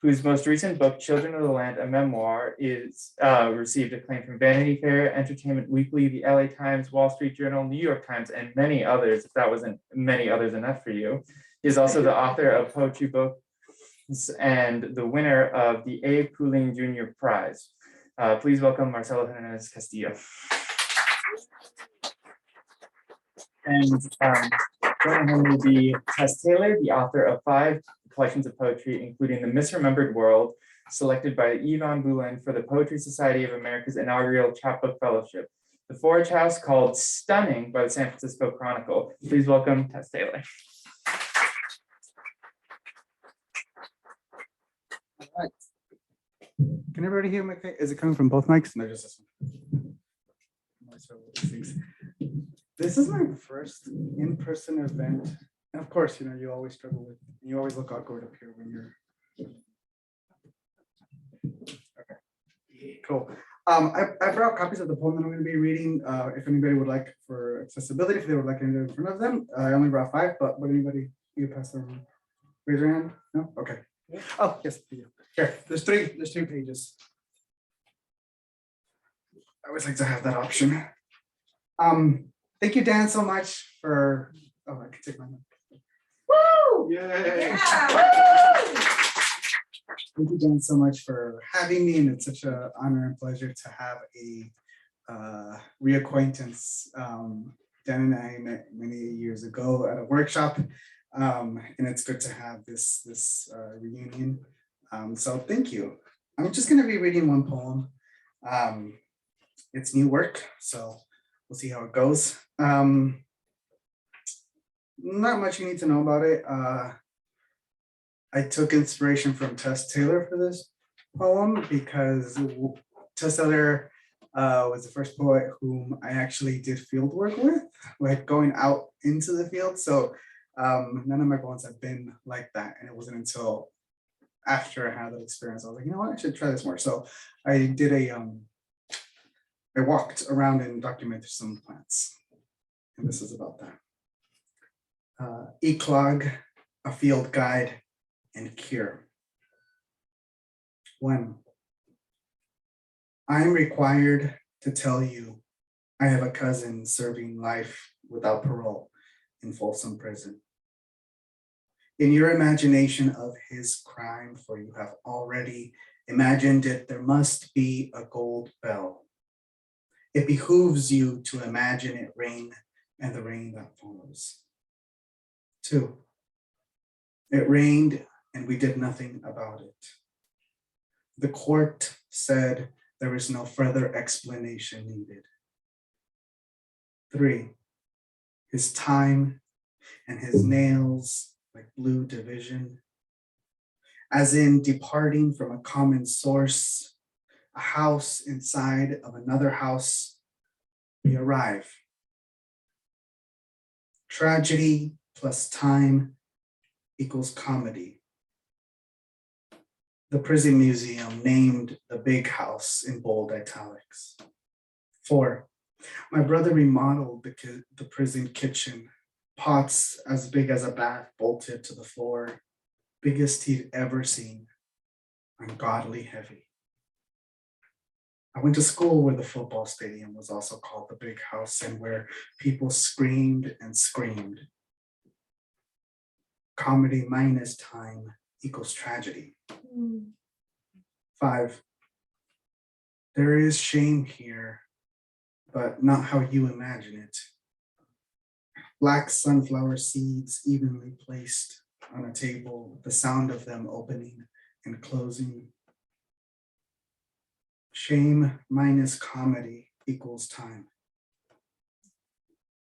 whose most recent book, Children of the Land, a memoir, is received acclaim from Vanity Fair, Entertainment Weekly, the LA Times, Wall Street Journal, New York Times, and many others, if that wasn't many others enough for you. He is also the author of poetry books and the winner of the A. Pooling Jr. Prize. Please welcome Marcelo Hernandez Castillo. And joining him will be Tess Taylor, the author of 5 collections of poetry, including The Misremembered World, selected by Yvonne Boulin for the Poetry Society of America's inaugural Chapbook Fellowship. The Forge House, called Stunning by the San Francisco Chronicle. Please welcome Tess Taylor. All right. Can everybody hear me? Is it coming from both mics? No, just this one. This is my first in-person event. And of course, you know, you always struggle with, you always look awkward up here when you're. Okay, cool. I brought copies of the poem that I'm going to be reading. If anybody would like, for accessibility, if they would like anything in front of them, I only brought 5, but would anybody, you pass them? Raise your hand. No? Okay. Oh, yes, you. Here, there's three pages. I always like to have that option. Thank you, Dan, so much for, oh, I can take my mic. Woo! Yay! Yeah. Thank you, Dan, so much for having me, and it's such an honor and pleasure to have a reacquaintance. Dan and I met many years ago at a workshop, and it's good to have this reunion. So thank you. I'm just going to be reading one poem. It's new work, so we'll see how it goes. Not much you need to know about it. I took inspiration from Tess Taylor for this poem because Tess Taylor was the first poet whom I actually did field work with, like going out into the field. So none of my poems have been like that. And it wasn't until after I had that experience, I was like, you know what, I should try this more. So I did I walked around and documented some plants. And this is about that. Eclog, a field guide, and cure. 1. I'm required to tell you I have a cousin serving life without parole in Folsom Prison. In your imagination of his crime, for you have already imagined it, there must be a gold bell. It behooves you to imagine it rain and the rain that follows. 2. It rained and we did nothing about it. The court said there is no further explanation needed. 3. His time and his nails like blue division, as in departing from a common source, a house inside of another house, we arrive. Tragedy plus time equals comedy. The prison museum named the big house in bold italics. 4, my brother remodeled the prison kitchen, pots as big as a bath bolted to the floor, biggest he'd ever seen, ungodly heavy. I went to school where the football stadium was also called the big house and where people screamed and screamed. Comedy minus time equals tragedy. 5, there is shame here, but not how you imagine it. Black sunflower seeds evenly placed on a table, the sound of them opening and closing. Shame minus comedy equals time.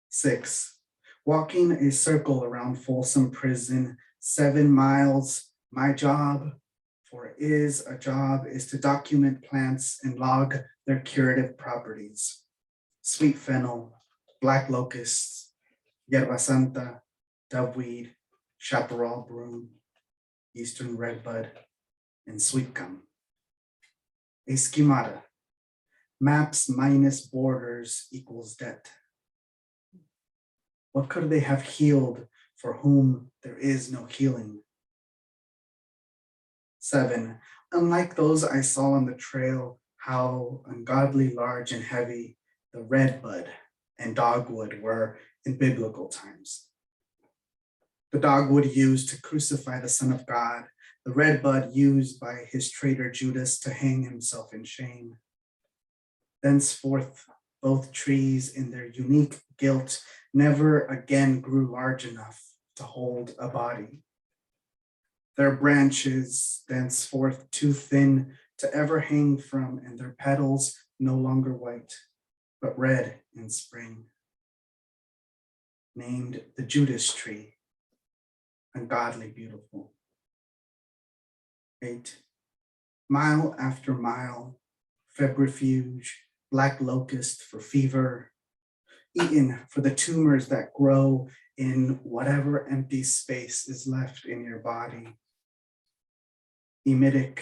6, walking a circle around Folsom Prison, 7 miles. My job, for it is a job, is to document plants and log their curative properties. Sweet fennel, black locusts, yerba santa, doveweed, chaparral broom, eastern redbud, and sweet gum. A schemata, maps minus borders equals debt. What could they have healed for whom there is no healing? 7. Unlike those I saw on the trail, how ungodly large and heavy the redbud and dogwood were in biblical times. The dogwood used to crucify the Son of God, the redbud used by his traitor Judas to hang himself in shame. Thenceforth, both trees in their unique guilt never again grew large enough to hold a body. Their branches, thenceforth too thin to ever hang from, and their petals no longer white, but red in spring. Named the Judas tree, ungodly beautiful. 8. Mile after mile, febrifuge, black locust for fever, eaten for the tumors that grow in whatever empty space is left in your body. Emetic,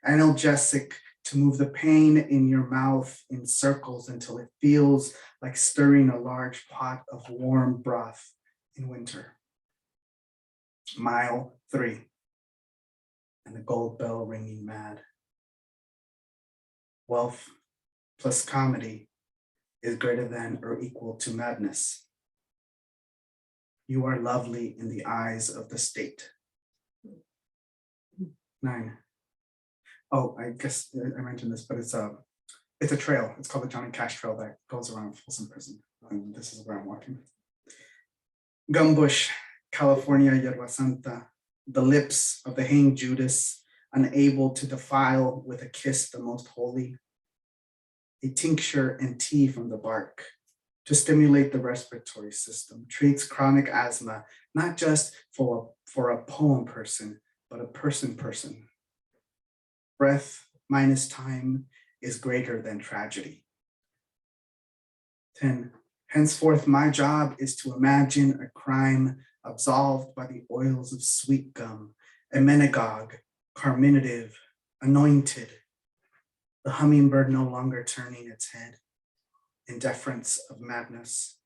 analgesic to move the pain in your mouth in circles until it feels like stirring a large pot of warm broth in winter. Mile 3, and the gold bell ringing mad. Wealth plus comedy is greater than or equal to madness. You are lovely in the eyes of the state. 9. Oh, I guess I mentioned this, but it's a trail. It's called the Johnny Cash Trail that goes around Folsom Prison. And this is where I'm walking. Gumbush, California, Yerba Santa, the lips of the hanged Judas, unable to defile with a kiss the most holy. A tincture and tea from the bark to stimulate the respiratory system, treats chronic asthma, not just for a poem person, but a person. Breath minus time is greater than tragedy. 10. Henceforth, my job is to imagine a crime absolved by the oils of sweet gum, emmenagogue, carminative, anointed, the hummingbird no longer turning its head in deference of madness.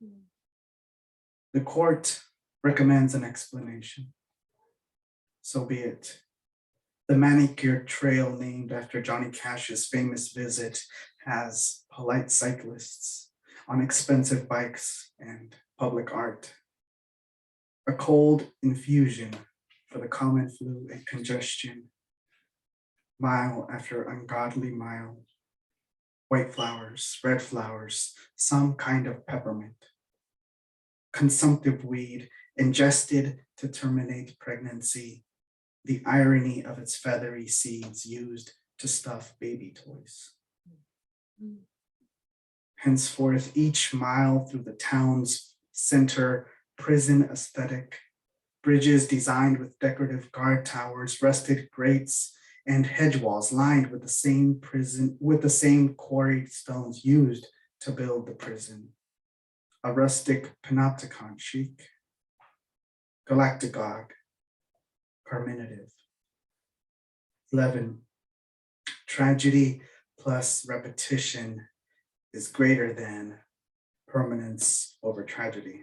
The court recommends an explanation. So be it. The manicured trail named after Johnny Cash's famous visit has polite cyclists on expensive bikes and public art. A cold infusion for the common flu and congestion. Mile after ungodly mile. White flowers, red flowers, some kind of peppermint. Consumptive weed ingested to terminate pregnancy. The irony of its feathery seeds used to stuff baby toys. Henceforth, each mile through the town's center, prison aesthetic, bridges designed with decorative guard towers, rusted grates, and hedge walls lined with the same quarried stones used to build the prison. A rustic panopticon chic, galactagogue, carminative. 11. Tragedy plus repetition is greater than permanence over tragedy.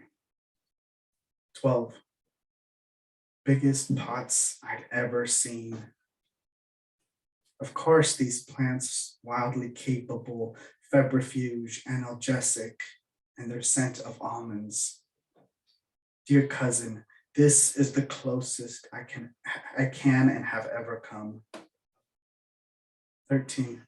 12. Biggest pots I'd ever seen. Of course, these plants, wildly capable, febrifuge, analgesic, and their scent of almonds. Dear cousin, this is the closest I can and have ever come. 13.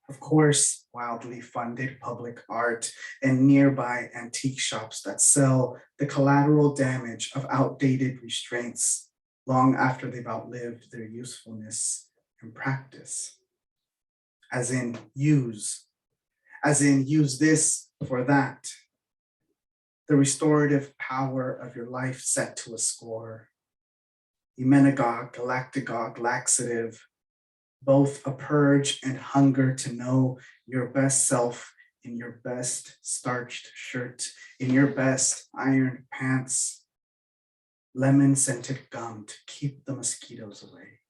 Of course, wildly funded public art and nearby antique shops that sell the collateral damage of outdated restraints long after they've outlived their usefulness and practice. As in use this for that. The restorative power of your life set to a score. Emmenagogue, galactagogue, laxative, both a purge and hunger to know your best self in your best starched shirt, in your best ironed pants, lemon-scented gum to keep the mosquitoes away.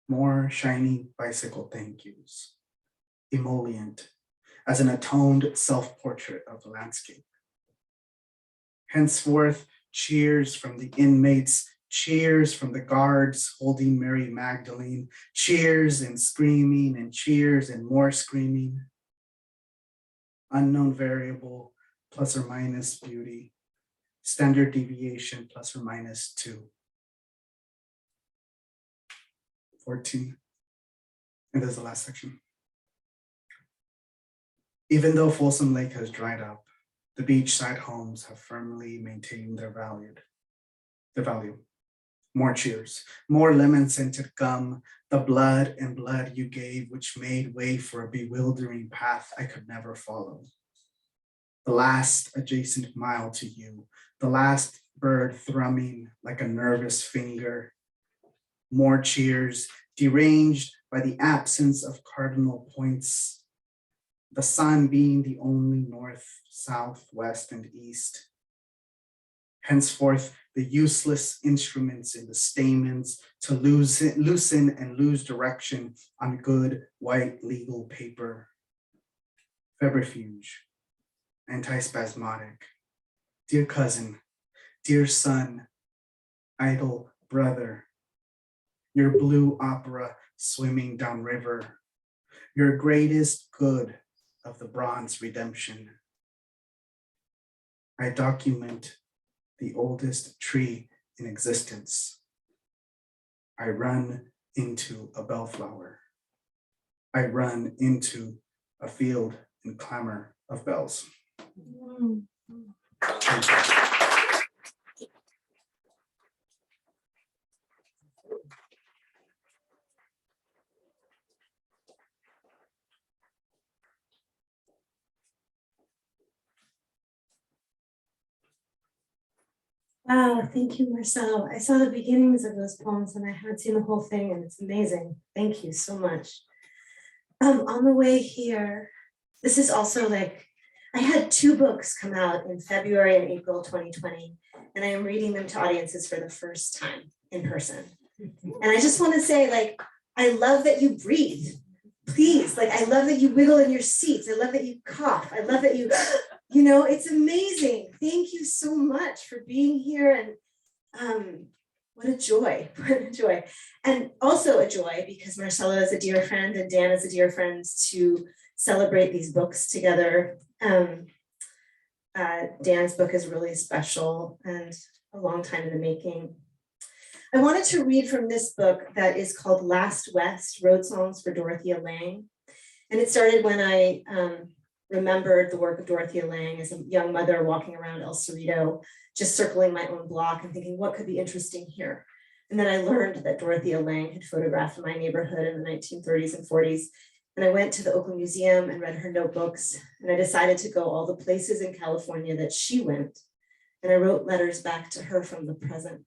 More shiny bicycle thank yous, emollient, as an atoned self-portrait of the landscape. Henceforth, cheers from the inmates cheers from the guards holding Mary Magdalene, cheers and screaming and cheers and more screaming. Unknown variable plus or minus beauty, standard deviation plus or minus 2. 14. And there's the last section. Even though Folsom Lake has dried up, the beachside homes have firmly maintained their value. More cheers, more lemon-scented gum, the blood and blood you gave, which made way for a bewildering path I could never follow. The last adjacent mile to you, the last bird thrumming like a nervous finger. More cheers, deranged by the absence of cardinal points, the sun being the only north, south, west, and east. Henceforth, the useless instruments in the stamens to loosen and lose direction on good white legal paper. Febrifuge, antispasmodic, dear cousin, dear son, idle brother, your blue opera swimming downriver, your greatest good of the bronze redemption. I document the oldest tree in existence. I run into a bellflower. I run into a field in clamor of bells. Wow, thank you, Marcelo. I saw the beginnings of those poems and I haven't seen the whole thing, and it's amazing. Thank you so much. On the way here, this is also like, I had 2 books come out in February and April 2020, and I am reading them to audiences for the first time in person. And I just want to say, like, I love that you breathe. Please, like, I love that you wiggle in your seats. I love that you cough. I love that you know, it's amazing. Thank you so much for being here. And what a joy, what a joy. And also a joy because Marcelo is a dear friend and Dan is a dear friend to celebrate these books together. Dan's book is really special and a long time in the making. I wanted to read from this book that is called Last West, Road Songs for Dorothea Lange. And it started when I remembered the work of Dorothea Lange as a young mother walking around El Cerrito, just circling my own block and thinking, what could be interesting here? And then I learned that Dorothea Lange had photographed my neighborhood in the 1930s and 40s. And I went to the Oakland Museum and read her notebooks. And I decided to go all the places in California that she went. And I wrote letters back to her from the present.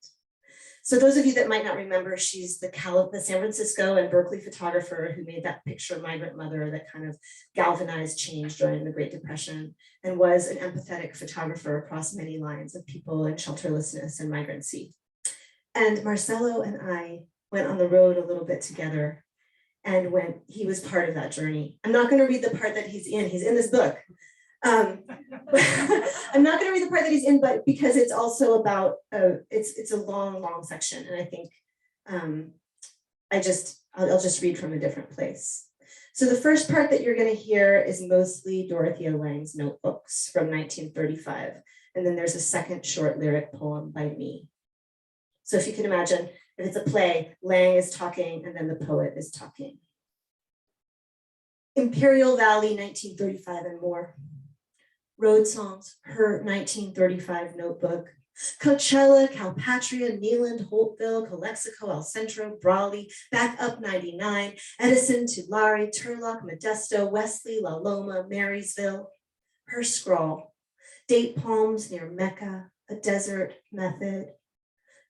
So those of you that might not remember, she's the San Francisco and Berkeley photographer who made that picture Migrant Mother that kind of galvanized change during the Great Depression and was an empathetic photographer across many lines of people in shelterlessness and migrancy. And Marcelo and I went on the road a little bit together, and when he was part of that journey. I'm not going to read the part that he's in this book. I'm not going to read the part that he's in, but because it's also about it's a long section, and I think I'll just read from a different place. So the first part that you're going to hear is mostly Dorothea Lange's notebooks from 1935, and then there's a second short lyric poem by me. So if you can imagine, if it's a play, Lange is talking and then the poet is talking. Imperial Valley, 1935 and more. Road Songs, her 1935 notebook. Coachella, Calpatria, Neyland, Holtville, Calexico, El Centro, Brawley, back up 99, Edison, Tulare, Turlock, Modesto, Wesley, La Loma, Marysville. Her scrawl, date palms near Mecca, a desert method.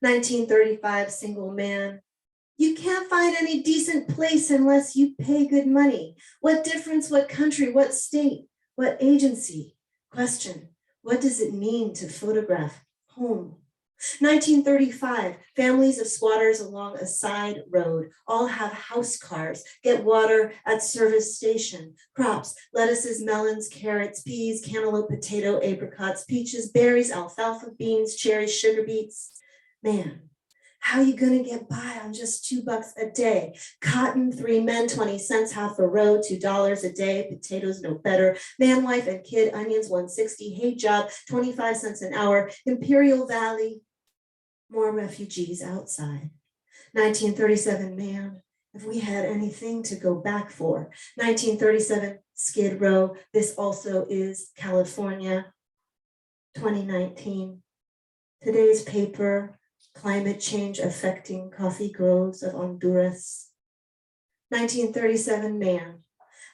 1935 single man. You can't find any decent place unless you pay good money. What difference, what country, what state, what agency? Question, what does it mean to photograph home? 1935, families of squatters along a side road all have house cars, get water at service station, crops, lettuces, melons, carrots, peas, cantaloupe, potato, apricots, peaches, berries, alfalfa, beans, cherries, sugar beets. Man, How you gonna get by on just $2 a day? Cotton, 3 men, 20 cents, half a row, $2 a day. Potatoes, no better. Man, wife, and kid, onions, 160. Hey, job, 25 cents an hour. Imperial Valley, more refugees outside. 1937, man, if we had anything to go back for. 1937, Skid Row, this also is California. 2019, today's paper, climate change affecting coffee groves of Honduras. 1937, man,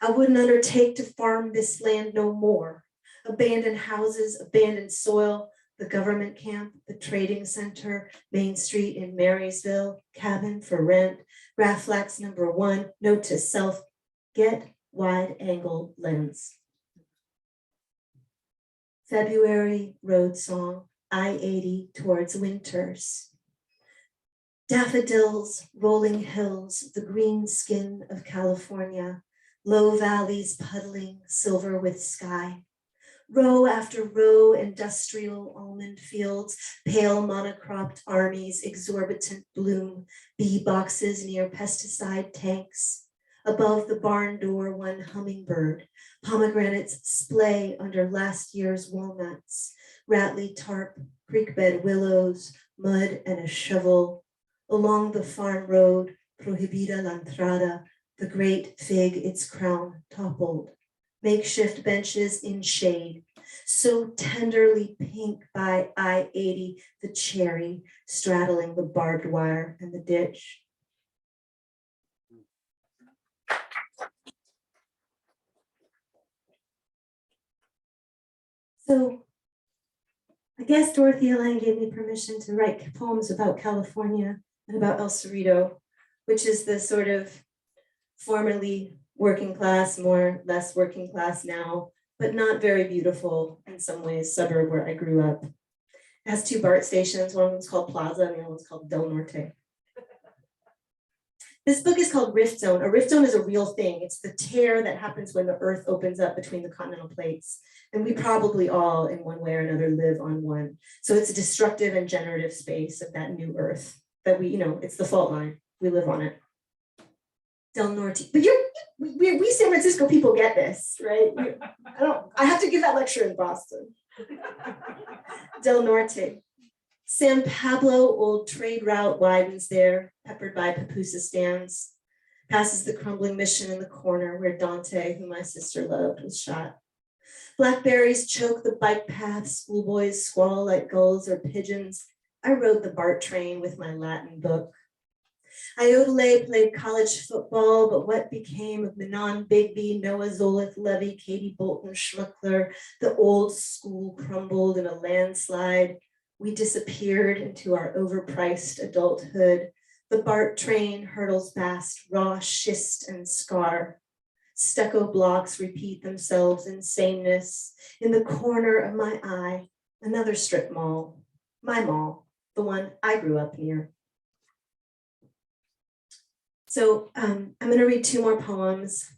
I wouldn't undertake to farm this land no more. Abandoned houses, abandoned soil, the government camp, the trading center, Main Street in Marysville, cabin for rent, Graflax #1, note to self, get wide angle lens. February road song, I-80 towards winters. Daffodils, rolling hills, the green skin of California, low valleys puddling silver with sky. Row after row, industrial almond fields, pale monocropped armies, exorbitant bloom, bee boxes near pesticide tanks. Above the barn door, one hummingbird, pomegranates splay under last year's walnuts, rattly tarp, creekbed willows, mud and a shovel. Along the farm road, prohibida la entrada, the great fig its crown toppled. Makeshift benches in shade, so tenderly pink by I-80, the cherry straddling the barbed wire and the ditch. So I guess Dorothea Lange gave me permission to write poems about California and about El Cerrito, which is the sort of formerly working class, more less working class now, but not very beautiful in some ways, suburb where I grew up. It has 2 BART stations, one of them's called Plaza and the other one's called Del Norte. This book is called Rift Zone. A rift zone is a real thing. It's the tear that happens when the earth opens up between the continental plates. And we probably all, in one way or another, live on one. So it's a destructive and generative space of that new earth that we, it's the fault line. We live on it. Del Norte. But we San Francisco people get this, right? I have to give that lecture in Boston. Del Norte. San Pablo, old trade route widens there, peppered by pupusa stands. Passes the crumbling mission in the corner where Dante, who my sister loved, was shot. Blackberries choke the bike path, schoolboys squall like gulls or pigeons. I rode the BART train with my Latin book. Iodele played college football, but what became of Manon Bigby, Noah Zolith, Levy, Katie Bolton, Schmuckler? The old school crumbled in a landslide. We disappeared into our overpriced adulthood. The BART train hurtles past raw schist and scar. Stucco blocks repeat themselves in sameness. In the corner of my eye, another strip mall, my mall, the one I grew up near. So I'm going to read 2 more poems.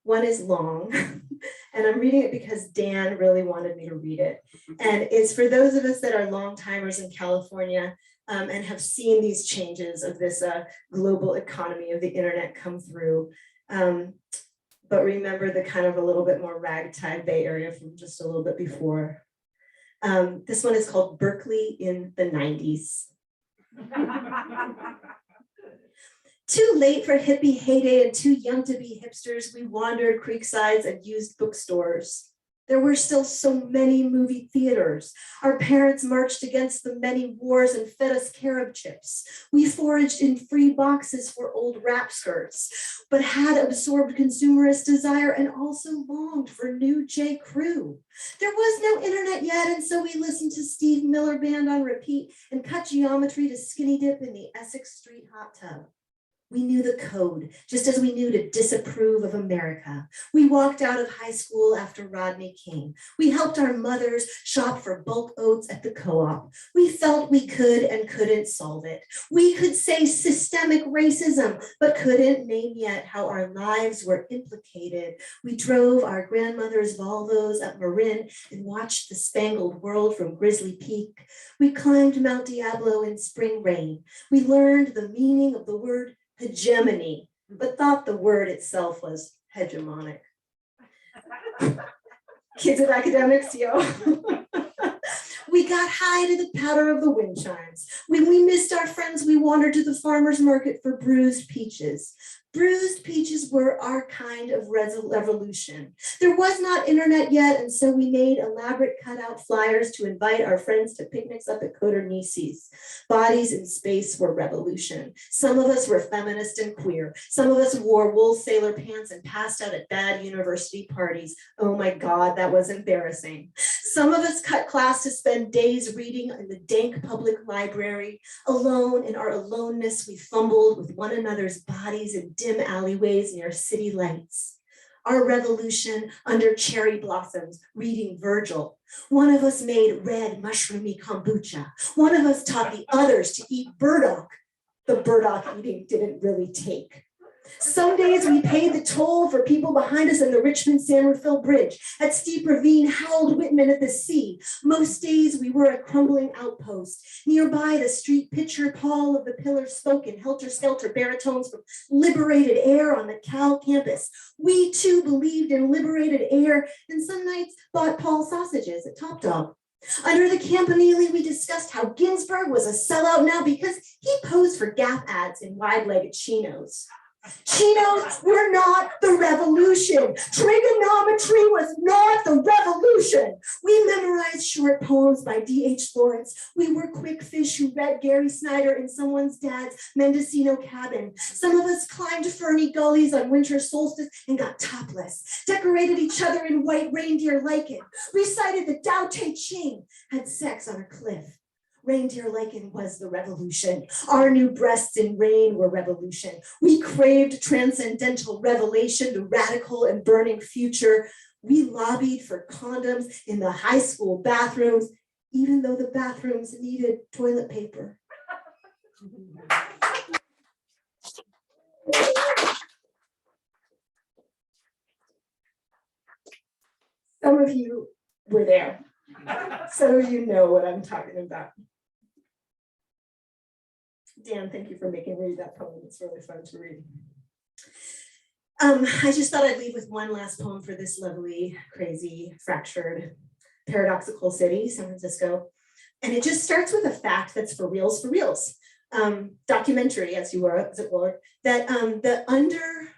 One is long, and I'm reading it because Dan really wanted me to read it. And it's for those of us that are long timers in California and have seen these changes of this global economy of the internet come through. But remember the kind of a little bit more ragtag Bay Area from just a little bit before. This one is called Berkeley in the 90s. Too late for hippie heyday and too young to be hipsters, we wandered creeksides and used bookstores. There were still so many movie theaters. Our parents marched against the many wars and fed us carob chips. We foraged in free boxes for old rap skirts, but had absorbed consumerist desire and also longed for new J. Crew. There was no internet yet, and so we listened to Steve Miller Band on repeat and cut geometry to skinny dip in the Essex Street hot tub. We knew the code, just as we knew to disapprove of America. We walked out of high school after Rodney King. We helped our mothers shop for bulk oats at the co-op. We felt we could and couldn't solve it. We could say systemic racism, but couldn't name yet how our lives were implicated. We drove our grandmother's Volvos up Marin and watched the spangled world from Grizzly Peak. We climbed Mount Diablo in spring rain. We learned the meaning of the word hegemony, but thought the word itself was hegemonic. Kids of academics, yo. We got high to the patter of the wind chimes. When we missed our friends, we wandered to the farmer's market for bruised peaches. Bruised peaches were our kind of revolution. There was not internet yet, and so we made elaborate cutout flyers to invite our friends to picnics up at Codornices. Bodies in space were revolution. Some of us were feminist and queer. Some of us wore wool sailor pants and passed out at bad university parties. Oh my God, that was embarrassing. Some of us cut class to spend days reading in the dank public library. Alone in our aloneness, we fumbled with one another's bodies in dim alleyways near city lights. Our revolution under cherry blossoms, reading Virgil. One of us made red mushroomy kombucha. One of us taught the others to eat burdock. The burdock eating didn't really take. Some days we paid the toll for people behind us in the Richmond-San Rafael Bridge. At Steep Ravine, howled Whitman at the sea. Most days we were a crumbling outpost. Nearby, the street pitcher Paul of the Pillar spoke in helter-skelter baritones from liberated air on the Cal campus. We too believed in liberated air, and some nights bought Paul sausages at Top Dog. Under the campanile, we discussed how Ginsburg was a sellout now because he posed for Gap ads in wide-legged chinos. Chinos were not the revolution. Trigonometry was not the revolution. We memorized short poems by D.H. Lawrence. We were quick fish who read Gary Snyder in someone's dad's Mendocino cabin. Some of us climbed ferny gullies on winter solstice and got topless, decorated each other in white reindeer lichen, recited the Tao Te Ching, had sex on a cliff. Reindeer lichen was the revolution. Our new breasts in rain were revolution. We craved transcendental revelation, the radical and burning future. We lobbied for condoms in the high school bathrooms, even though the bathrooms needed toilet paper. Some of you were there. Some of you know what I'm talking about. Dan, thank you for making me read that poem. It's really fun to read. I just thought I'd leave with one last poem for this lovely, crazy, fractured, paradoxical city, San Francisco. And it just starts with a fact that's for reals, documentary, as it were, that under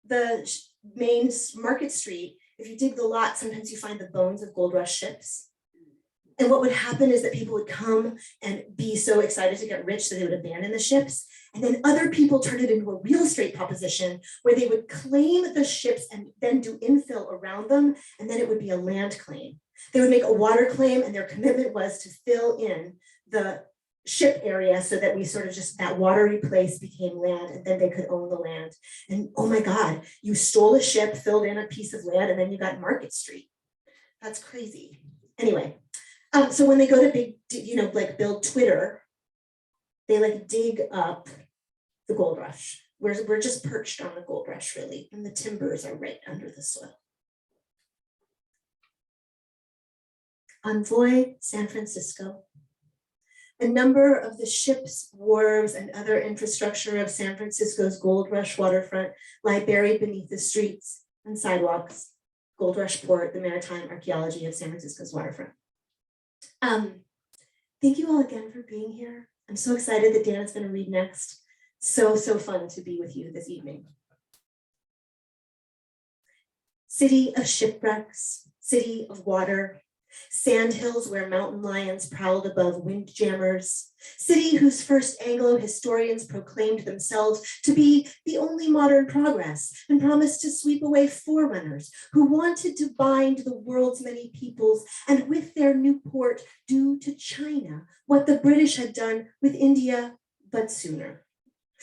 the main Market Street, if you dig the lot, sometimes you find the bones of gold rush ships. And what would happen is that people would come and be so excited to get rich that they would abandon the ships. And then other people turned it into a real estate proposition where they would claim the ships and then do infill around them. And then it would be a land claim. They would make a water claim, and their commitment was to fill in the ship area so that we sort of just, that watery place became land, and then they could own the land. And oh my God, you stole a ship, filled in a piece of land, and then you got Market Street. That's crazy. Anyway. So when they go to build Twitter, they dig up the gold rush. We're just perched on the gold rush, really, and the timbers are right under the soil. Envoy, San Francisco. A number of the ships, wharves, and other infrastructure of San Francisco's gold rush waterfront lie buried beneath the streets and sidewalks. Gold Rush Port, the maritime archaeology of San Francisco's waterfront. Thank you all again for being here. I'm so excited that Dan is going to read next. So fun to be with you this evening. City of shipwrecks, city of water, sandhills where mountain lions prowled above windjammers, city whose first Anglo historians proclaimed themselves to be the only modern progress and promised to sweep away forerunners who wanted to bind the world's many peoples and with their new port do to China what the British had done with India, but sooner.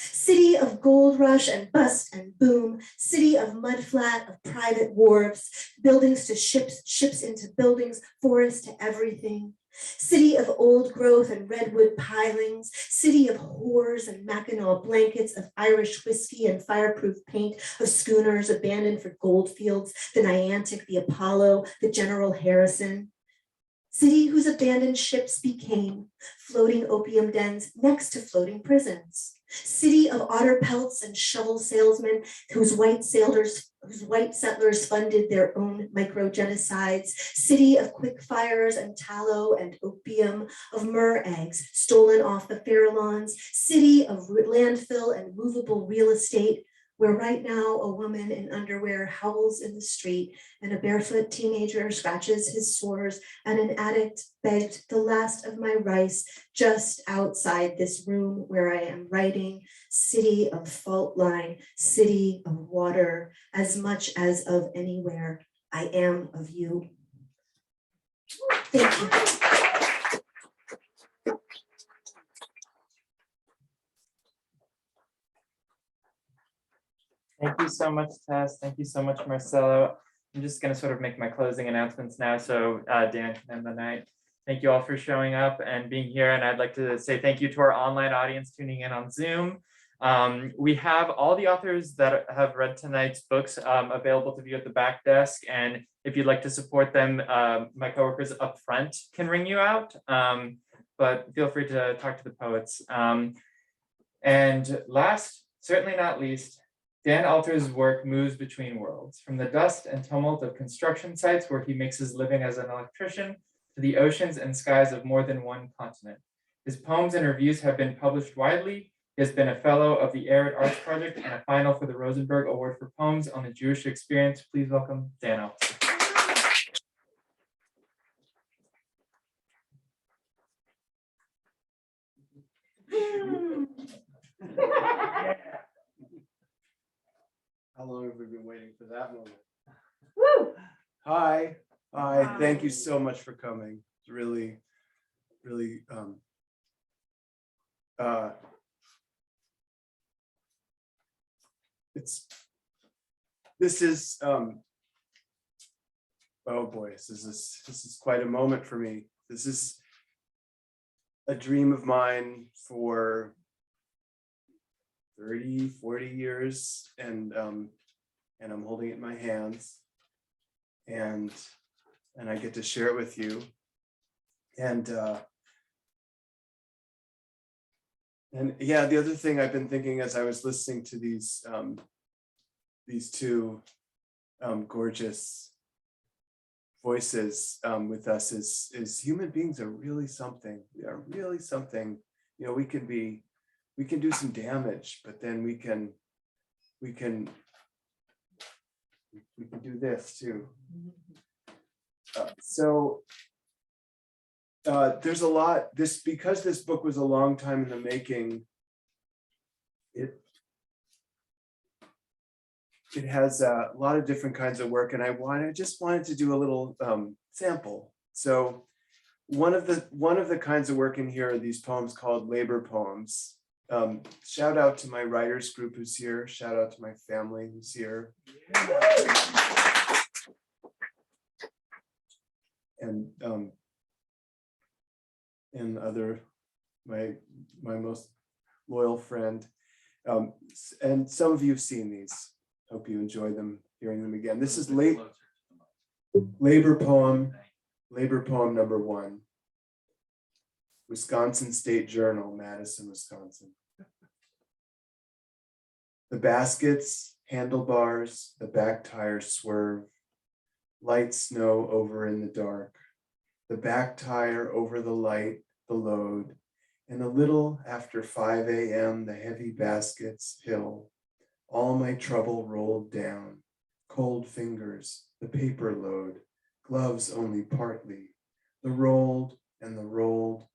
City of gold rush and bust and boom, city of mudflat, of private wharves, buildings to ships, ships into buildings, forest to everything. City of old growth and redwood pilings, city of whores and Mackinaw blankets, of Irish whiskey and fireproof paint, of schooners abandoned for gold fields, the Niantic, the Apollo, the General Harrison. City whose abandoned ships became floating opium dens next to floating prisons. City of otter pelts and shovel salesmen whose white settlers funded their own micro-genocides. City of quick fires and tallow and opium, of myrrh eggs stolen off the fair lawns. City of landfill and movable real estate, where right now a woman in underwear howls in the street and a barefoot teenager scratches his sores and an addict begged the last of my rice just outside this room where I am writing. City of fault line, city of water, as much as of anywhere. I am of you. Thank you. Thank you so much, Tess. Thank you so much, Marcelo. I'm just going to sort of make my closing announcements now, so Dan can end the night. Thank you all for showing up and being here. And I'd like to say thank you to our online audience tuning in on Zoom. We have all the authors that have read tonight's books available to view at the back desk. And if you'd like to support them, my coworkers up front can ring you out. But feel free to talk to the poets. And last, certainly not least, Dan Alter's work moves between worlds, from the dust and tumult of construction sites where he makes his living as an electrician to the oceans and skies of more than one continent. His poems and reviews have been published widely. He has been a fellow of the Arid Arts Project and a final for the Rosenberg Award for Poems on the Jewish Experience. Please welcome Dan Alter. How long have we been waiting for that moment? Woo! Hi, thank you so much for coming. It's really, this is oh boy, this is quite a moment for me. This is a dream of mine for 30, 40 years, and I'm holding it in my hands, and I get to share it with you. And yeah, the other thing I've been thinking as I was listening to these two gorgeous voices with us is human beings are really something. We are really something. You know, we can do some damage, but then we can do this too. There's a lot, because this book was a long time in the making, it has a lot of different kinds of work, and I just wanted to do a little sample. So one of the kinds of work in here are these poems called labor poems. Shout out to my writers group who's here. Shout out to my family who's here. And other, my most loyal friend. And some of you have seen these. Hope you enjoy them, hearing them again. This is labor poem number 1. Wisconsin State Journal, Madison, Wisconsin. The baskets, handlebars, the back tires swerve. Light snow over in the dark. The back tire over the light, the load. And a little after 5 a.m., the heavy baskets hill. All my trouble rolled down. Cold fingers, the paper load. Gloves only partly. The rolled and the rolled.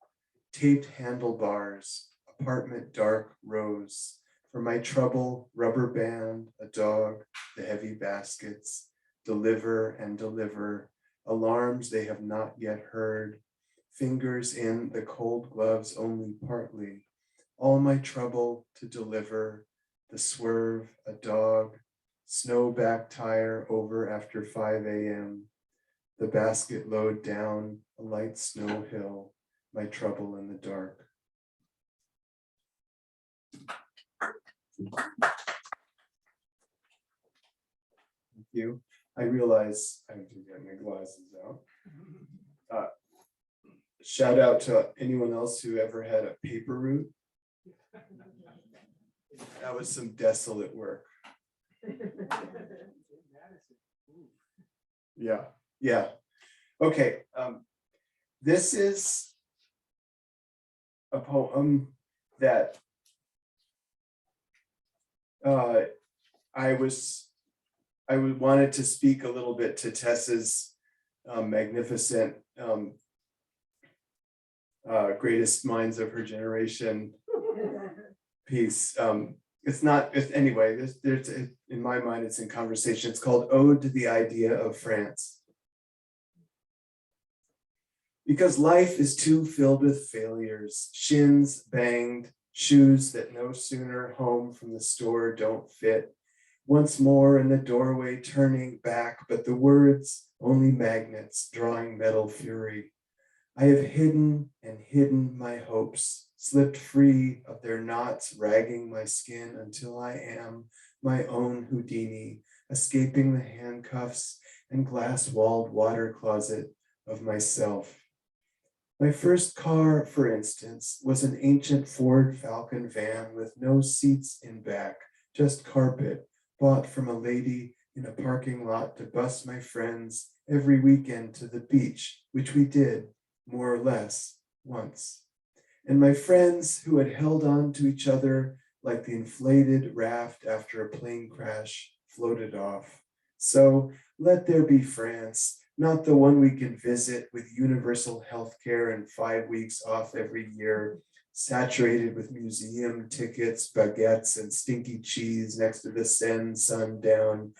Taped handlebars, apartment dark rose. For my trouble, rubber band, a dog, the heavy baskets, deliver and deliver, alarms they have not yet heard, fingers in the cold gloves only partly, all my trouble to deliver, the swerve, a dog, snow back tire over after 5 a.m., the basket load down a light snow hill, my trouble in the dark. Thank you. I realize I have to get my glasses out. Shout out to anyone else who ever had a paper route. That was some desolate work. Yeah. Okay. This is a poem that I wanted to speak a little bit to Tess's magnificent greatest minds of her generation piece. Anyway, there's in my mind, it's in conversation. It's called Ode to the Idea of France. Because life is too filled with failures, shins banged, shoes that no sooner home from the store don't fit. Once more in the doorway turning back, but the words only magnets drawing metal fury. I have hidden and hidden my hopes, slipped free of their knots ragging my skin until I am my own Houdini, escaping the handcuffs and glass-walled water closet of myself. My first car, for instance, was an ancient Ford Falcon van with no seats in back, just carpet, bought from a lady in a parking lot to bus my friends every weekend to the beach, which we did, more or less, once. And my friends who had held on to each other like the inflated raft after a plane crash floated off. So let there be France, not the one we can visit with universal health care and 5 weeks off every year, saturated with museum tickets, baguettes, and stinky cheese next to the Seine sundown,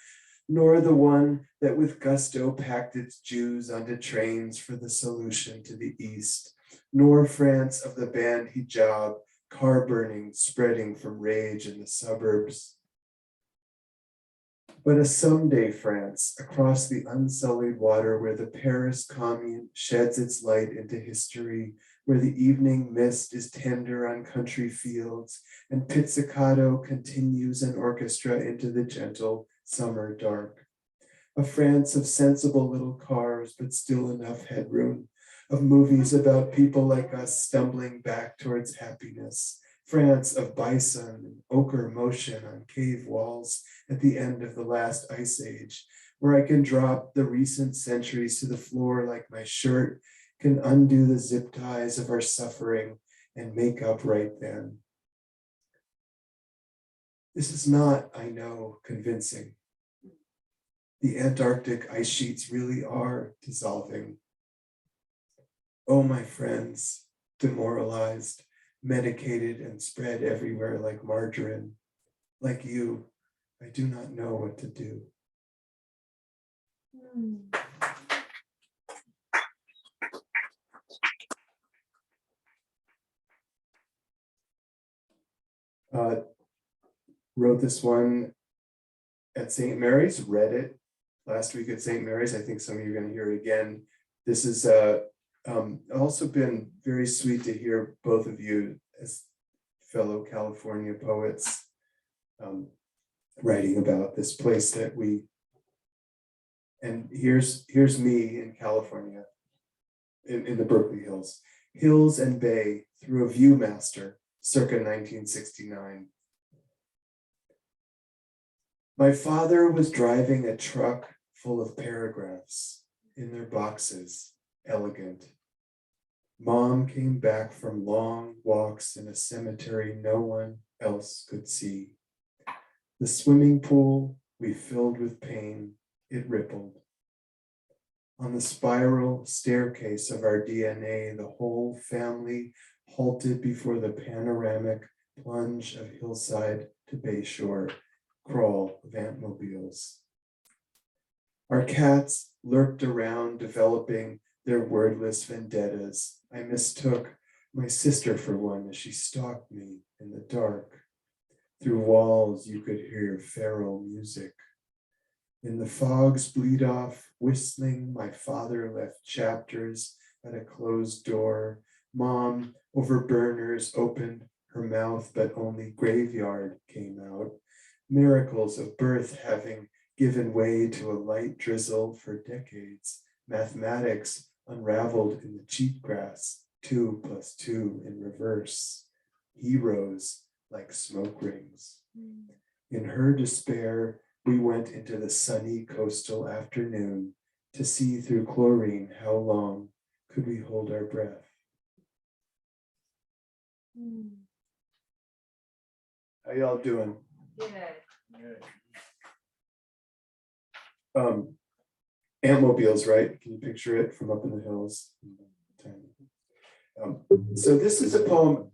nor the one that with gusto packed its Jews onto trains for the solution to the East, nor France of the banned hijab, car burning, spreading from rage in the suburbs. But a someday France across the unsullied water where the Paris Commune sheds its light into history, where the evening mist is tender on country fields and pizzicato continues an orchestra into the gentle summer dark. A France of sensible little cars, but still enough headroom, of movies about people like us stumbling back towards happiness. France of bison and ochre motion on cave walls at the end of the last ice age, where I can drop the recent centuries to the floor like my shirt can undo the zip ties of our suffering and make up right then. This is not, I know, convincing. The Antarctic ice sheets really are dissolving. Oh, my friends, demoralized, medicated and spread everywhere like margarine. Like you, I do not know what to do. Wrote this one at St. Mary's, read it last week at St. Mary's. I think some of you are going to hear it again. This is also been very sweet to hear both of you as fellow California poets writing about this place that and here's me in California, in the Berkeley Hills. Hills and Bay through a Viewmaster, circa 1969. My father was driving a truck full of paragraphs in their boxes, elegant. Mom came back from long walks in a cemetery no one else could see. The swimming pool we filled with pain, it rippled. On the spiral staircase of our DNA, the whole family halted before the panoramic plunge of hillside to bayshore, crawl of Antmobiles. Our cats lurked around, developing their wordless vendettas. I mistook My sister, for one, as she stalked me in the dark. Through walls, you could hear feral music. In the fog's bleed off, whistling, my father left chapters at a closed door. Mom, over burners, opened her mouth, but only graveyard came out. Miracles of birth having given way to a light drizzle for decades. Mathematics unraveled in the cheatgrass, 2 + 2 in reverse. Heroes like smoke rings. In her despair, we went into the sunny coastal afternoon to see through chlorine how long could we hold our breath. How y'all doing? Antmobiles, right? Can you picture it from up in the hills? So this is a poem.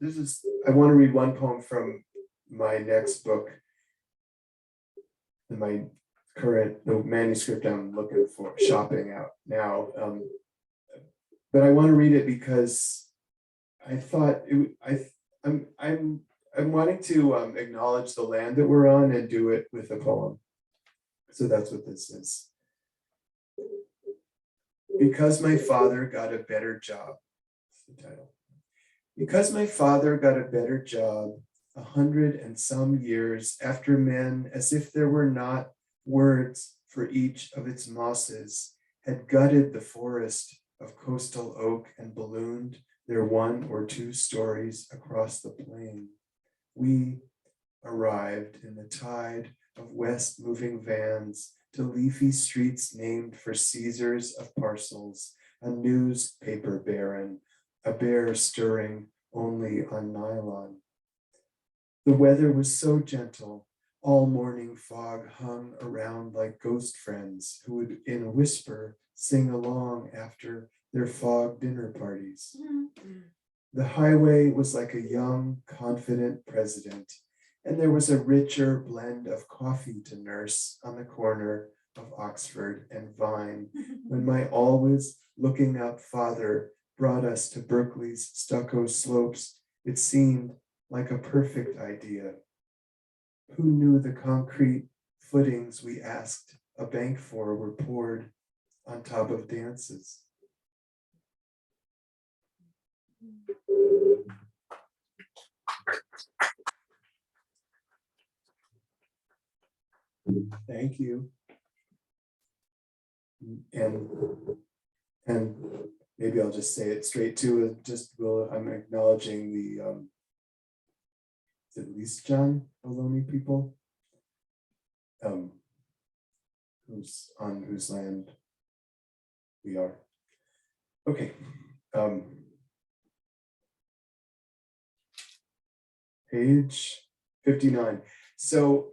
I want to read one poem from my next book, in my the manuscript I'm looking for, shopping out now. But I want to read it because I thought I'm wanting to acknowledge the land that we're on and do it with a poem. So that's what this is. Because my father got a better job. That's the title. Because my father got a better job 100 and some years after men, as if there were not words for each of its mosses, had gutted the forest of coastal oak and ballooned their 1 or 2 stories across the plain. We arrived in the tide of west moving vans to leafy streets named for Caesars of parcels, a newspaper baron, a bear stirring only on nylon. The weather was so gentle, all morning fog hung around like ghost friends who would in a whisper sing along after their fog dinner parties. The highway was like a young, confident president, and there was a richer blend of coffee to nurse on the corner of Oxford and Vine when my always looking up father brought us to Berkeley's stucco slopes. It seemed like a perfect idea. Who knew the concrete footings we asked a bank for were poured on top of dances? Thank you. And maybe I'll just say it straight to it. I'm acknowledging the is it East John Ohlone people, whose land we are. Okay. Page 59. So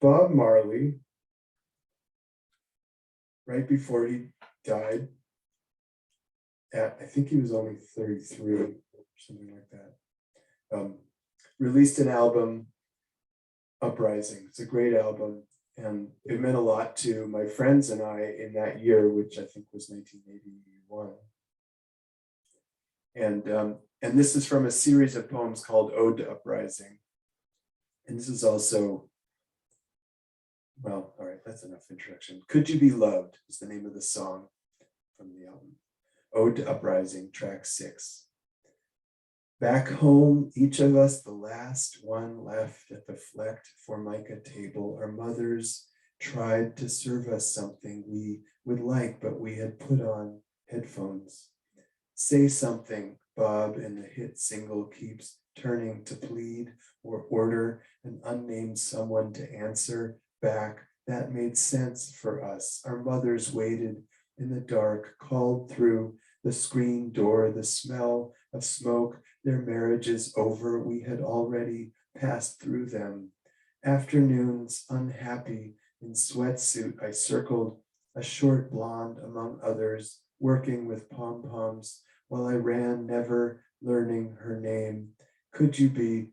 Bob Marley, right before he died, I think he was only 33 or something like that, released an album, Uprising. It's a great album, and it meant a lot to my friends and I in that year, which I think was 1981. And this is from a series of poems called Ode to Uprising. And this is also, well, all right, that's enough introduction. Could You Be Loved is the name of the song from the album. Ode to Uprising, track 6. Back home, each of us the last one left at the flecked Formica table. Our mothers tried to serve us something we would like, but we had put on headphones. Say something, Bob, and the hit single keeps turning to plead or order an unnamed someone to answer back. That made sense for us. Our mothers waited in the dark, called through the screen door, the smell of smoke. Their marriages over, we had already passed through them. Afternoons, unhappy, in sweatsuit, I circled a short blonde among others, working with pom-poms while I ran, never learning her name. Could you be,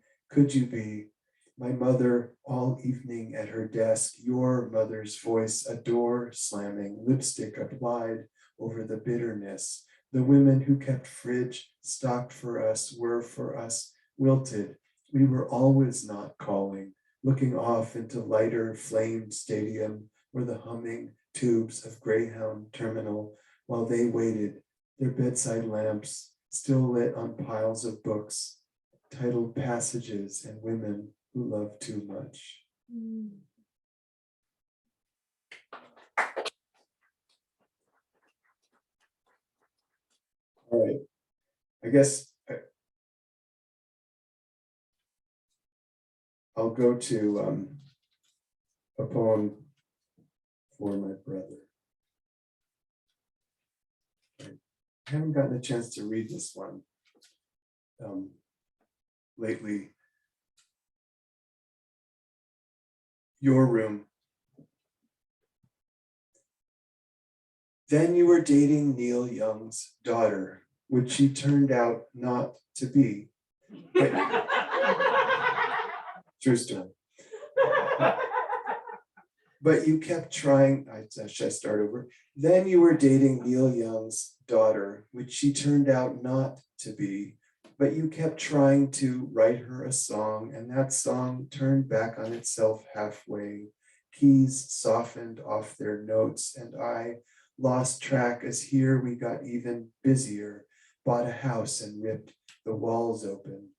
my mother all evening at her desk, your mother's voice, a door slamming, lipstick applied over the bitterness. The women who kept fridge stocked for us were for us wilted. We were always not calling, looking off into lighter flamed stadium or the humming tubes of Greyhound terminal while they waited, their bedside lamps still lit on piles of books titled Passages and Women Who Love Too Much. All right, I guess I'll go to a poem for my brother. I haven't gotten a chance to read this one lately. Your room. Then you were dating Neil Young's daughter, which she turned out not to be. True story. But you kept trying, should I start over? Then you were dating Neil Young's daughter, which she turned out not to be. But you kept trying to write her a song, and that song turned back on itself halfway. Keys softened off their notes, and I lost track as here we got even busier, bought a house and ripped the walls open.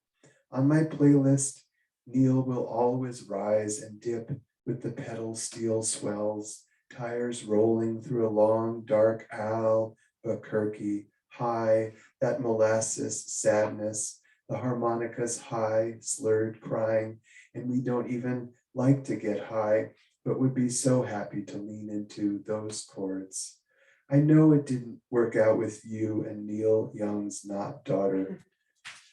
On my playlist, Neil will always rise and dip with the pedal steel swells, tires rolling through a long, dark Albuquerque high, that molasses sadness, the harmonicas high, slurred crying, and we don't even like to get high, but would be so happy to lean into those chords. I know it didn't work out with you and Neil Young's not daughter.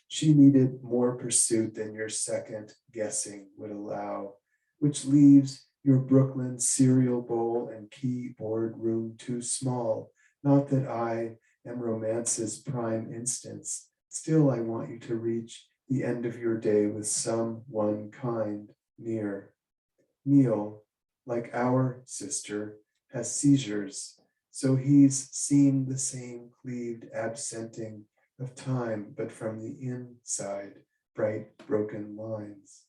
She needed more pursuit than your second guessing would allow, which leaves your Brooklyn cereal bowl and keyboard room too small. Not that I am romance's prime instance. Still, I want you to reach the end of your day with someone kind near. Neil, like our sister, has seizures, so he's seen the same cleaved absenting of time, but from the inside, bright broken lines.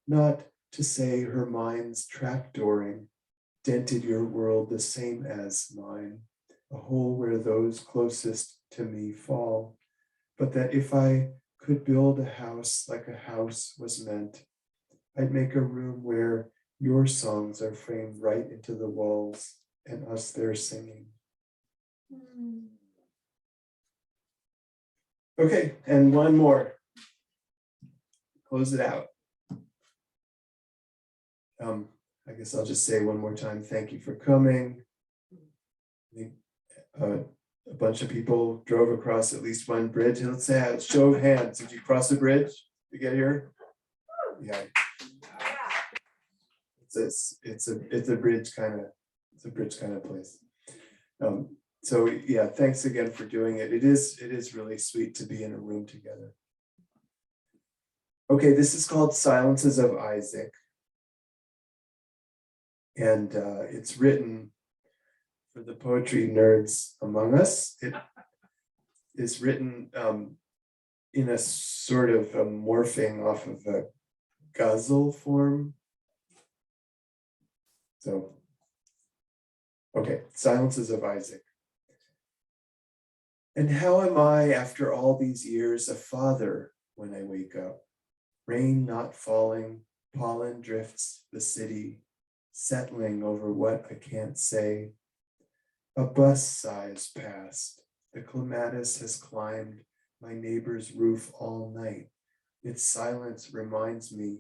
Not to say her mind's trapdooring dented your world the same as mine, a hole where those closest to me fall, but that if I could build a house like a house was meant, I'd make a room where your songs are framed right into the walls and us there singing. Okay, and one more. Close it out. I guess I'll just say one more time, thank you for coming. I think a bunch of people drove across at least one bridge. Let's say a show of hands. Did you cross a bridge to get here? Yeah. It's a bridge kind of place. So yeah, thanks again for doing it. It is really sweet to be in a room together. Okay, this is called Silences of Isaac. And it's written for the poetry nerds among us. It is written in a sort of a morphing off of a ghazal form. So, okay, Silences of Isaac. And how am I, after all these years, a father when I wake up? Rain not falling, pollen drifts the city, settling over what I can't say. A bus sighs past. The clematis has climbed my neighbor's roof all night. Its silence reminds me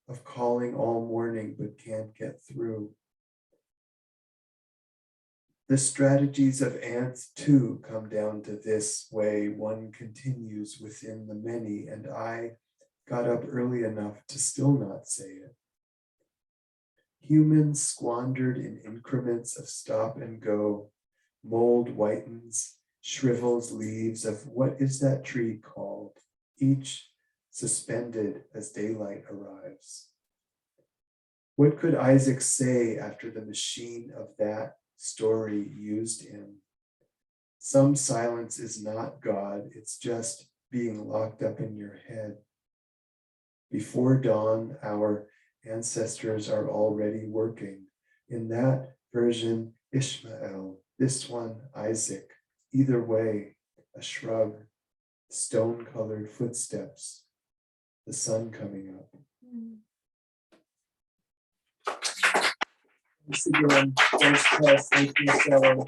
of calling all morning but can't get through. The strategies of ants too come down to this way one continues within the many, and I got up early enough to still not say it. Humans squandered in increments of stop and go, mold whitens, shrivels leaves of what is that tree called, each suspended as daylight arrives. What could Isaac say after the machine of that story used him? Some silence is not God, it's just being locked up in your head. Before dawn, our ancestors are already working. In that version, Ishmael, this one, Isaac. Either way, a shrug, stone-colored footsteps, the sun coming up. Thanks again. Thanks, Tess. Thank you, Marcelo.